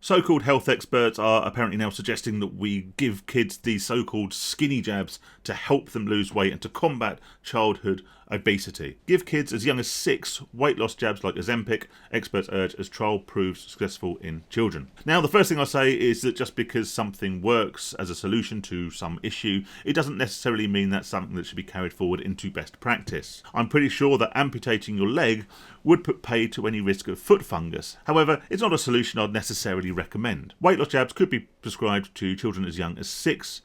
So-called health experts are apparently now suggesting that we give kids these so-called skinny jabs to help them lose weight and to combat childhood obesity. Give kids as young as 6 weight loss jabs like Ozempic, experts urge, as trial proves successful in children. Now, the first thing I say is that just because something works as a solution to some issue, it doesn't necessarily mean that's something that should be carried forward into best practice. I'm pretty sure that amputating your leg would put paid to any risk of foot fungus. However, it's not a solution I'd necessarily recommend. Weight loss jabs could be prescribed to children as young as 6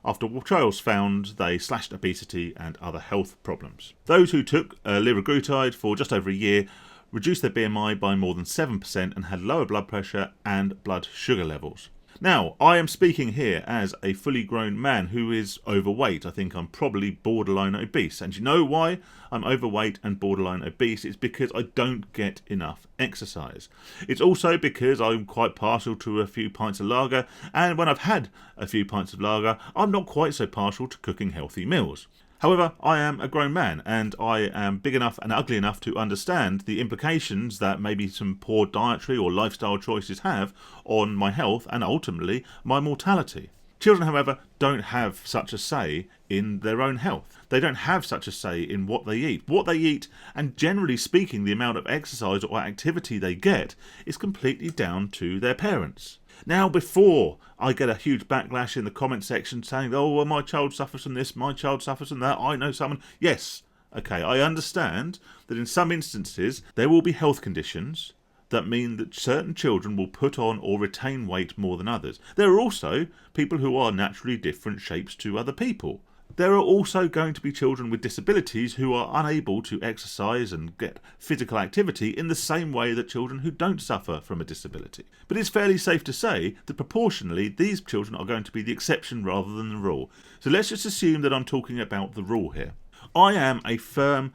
after trials found they slashed obesity and other health problems. Those who took liraglutide for just over a year reduced their BMI by more than 7% and had lower blood pressure and blood sugar levels. Now, I am speaking here as a fully grown man who is overweight. I think I'm probably borderline obese. And you know why I'm overweight and borderline obese? It's because I don't get enough exercise. It's also because I'm quite partial to a few pints of lager. And when I've had a few pints of lager, I'm not quite so partial to cooking healthy meals. However, I am a grown man and I am big enough and ugly enough to understand the implications that maybe some poor dietary or lifestyle choices have on my health and ultimately my mortality. Children, however, don't have such a say in their own health. They don't have such a say in what they eat. What they eat, and generally speaking, the amount of exercise or activity they get, is completely down to their parents. Now, before I get a huge backlash in the comment section saying, oh, well, my child suffers from this, my child suffers from that, I know someone. Yes, okay, I understand that in some instances there will be health conditions that mean that certain children will put on or retain weight more than others. There are also people who are naturally different shapes to other people. There are also going to be children with disabilities who are unable to exercise and get physical activity in the same way that children who don't suffer from a disability. But it's fairly safe to say that proportionally these children are going to be the exception rather than the rule. So let's just assume that I'm talking about the rule here. I am a firm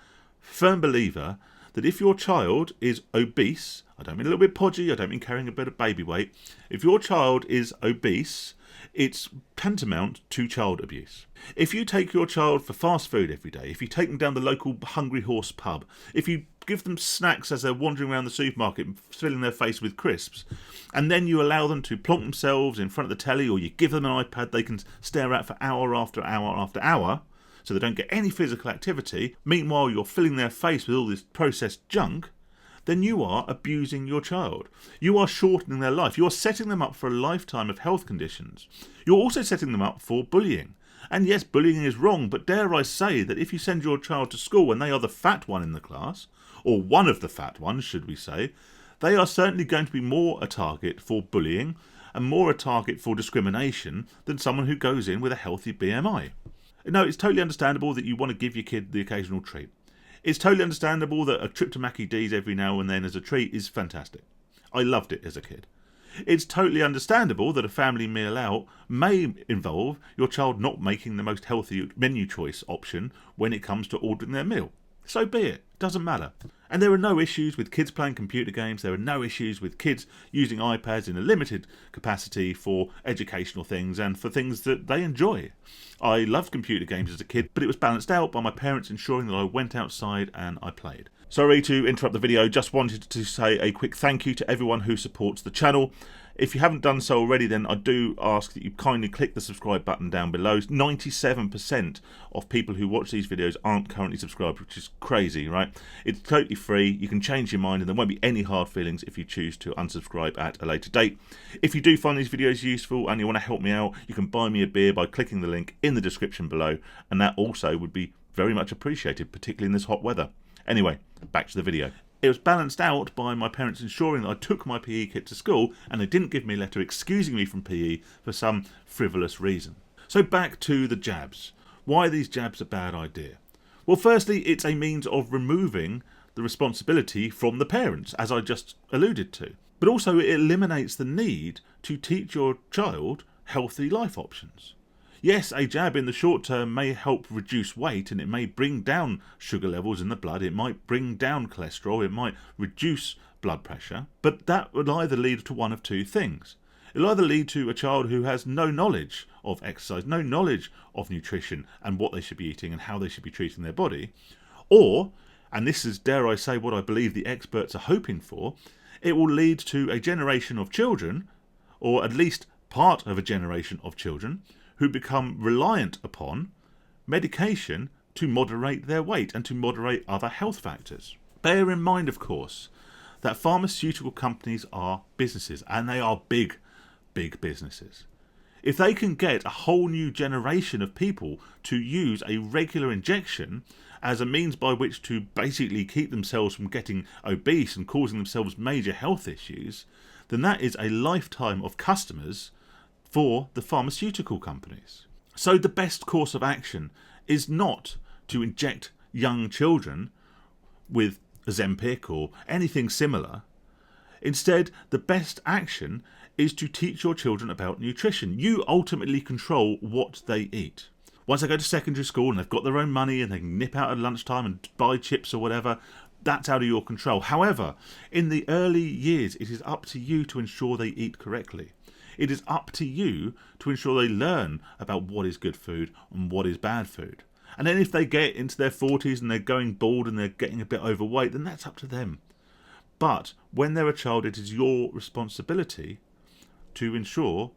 believer that if your child is obese, I don't mean a little bit podgy, I don't mean carrying a bit of baby weight, if your child is obese, it's tantamount to child abuse. If you take your child for fast food every day, if you take them down the local Hungry Horse pub, if you give them snacks as they're wandering around the supermarket filling their face with crisps, and then you allow them to plonk themselves in front of the telly, or you give them an iPad they can stare at for hour after hour after hour, so they don't get any physical activity, meanwhile you're filling their face with all this processed junk, then you are abusing your child. You are shortening their life. You are setting them up for a lifetime of health conditions. You're also setting them up for bullying. And yes, bullying is wrong, but dare I say that if you send your child to school and they are the fat one in the class, or one of the fat ones, should we say, they are certainly going to be more a target for bullying and more a target for discrimination than someone who goes in with a healthy BMI. No, it's totally understandable that you want to give your kid the occasional treat. It's totally understandable that a trip to Mackie D's every now and then as a treat is fantastic. I loved it as a kid. It's totally understandable that a family meal out may involve your child not making the most healthy menu choice option when it comes to ordering their meal. So be it. Doesn't matter. And there are no issues with kids playing computer games. There are no issues with kids using iPads in a limited capacity for educational things and for things that they enjoy. I loved computer games as a kid, but it was balanced out by my parents ensuring that I went outside and I played. Sorry to interrupt the video, just wanted to say a quick thank you to everyone who supports the channel. If you haven't done so already, then I do ask that you kindly click the subscribe button down below. 97% of people who watch these videos aren't currently subscribed, which is crazy, right? It's totally free. You can change your mind and there won't be any hard feelings if you choose to unsubscribe at a later date. If you do find these videos useful and you want to help me out, you can buy me a beer by clicking the link in the description below, and that also would be very much appreciated, particularly in this hot weather. Anyway, back to the video. It was balanced out by my parents ensuring that I took my PE kit to school and they didn't give me a letter excusing me from PE for some frivolous reason. So back to the jabs. Why are these jabs a bad idea? Well, firstly, it's a means of removing the responsibility from the parents, as I just alluded to. But also it eliminates the need to teach your child healthy life options. Yes, a jab in the short term may help reduce weight and it may bring down sugar levels in the blood, it might bring down cholesterol, it might reduce blood pressure, but that would either lead to one of two things. It'll either lead to a child who has no knowledge of exercise, no knowledge of nutrition and what they should be eating and how they should be treating their body, or, and this is, dare I say, what I believe the experts are hoping for, it will lead to a generation of children, or at least part of a generation of children who become reliant upon medication to moderate their weight and to moderate other health factors. Bear in mind, of course, that pharmaceutical companies are businesses, and they are big, big businesses. If they can get a whole new generation of people to use a regular injection as a means by which to basically keep themselves from getting obese and causing themselves major health issues, then that is a lifetime of customers for the pharmaceutical companies. So the best course of action is not to inject young children with Ozempic or anything similar. Instead, the best action is to teach your children about nutrition. You ultimately control what they eat. Once they go to secondary school and they've got their own money and they can nip out at lunchtime and buy chips or whatever, that's out of your control. However, in the early years, it is up to you to ensure they eat correctly. It is up to you to ensure they learn about what is good food and what is bad food. And then if they get into their 40s and they're going bald and they're getting a bit overweight, then that's up to them. But when they're a child, it is your responsibility to ensure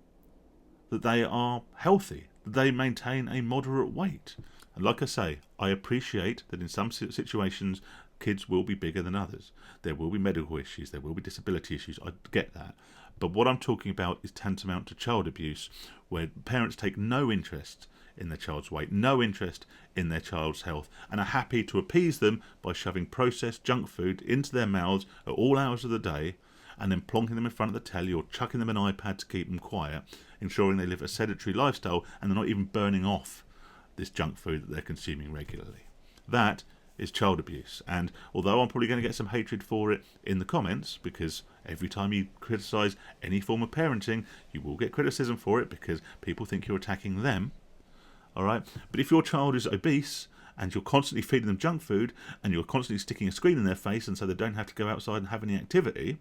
that they are healthy, that they maintain a moderate weight. And like I say, I appreciate that in some situations kids will be bigger than others. There will be medical issues, there will be disability issues, I get that. But what I'm talking about is tantamount to child abuse, where parents take no interest in their child's weight, no interest in their child's health, and are happy to appease them by shoving processed junk food into their mouths at all hours of the day, and then plonking them in front of the telly or chucking them an iPad to keep them quiet, ensuring they live a sedentary lifestyle and they're not even burning off this junk food that they're consuming regularly. That is child abuse, and although I'm probably going to get some hatred for it in the comments, because every time you criticise any form of parenting, you will get criticism for it because people think you're attacking them. Alright, but if your child is obese and you're constantly feeding them junk food and you're constantly sticking a screen in their face and so they don't have to go outside and have any activity,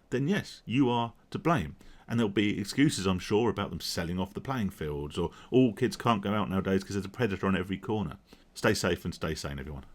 then yes, you are to blame. And there'll be excuses, I'm sure, about them selling off the playing fields, or all kids can't go out nowadays because there's a predator on every corner. Stay safe and stay sane, everyone.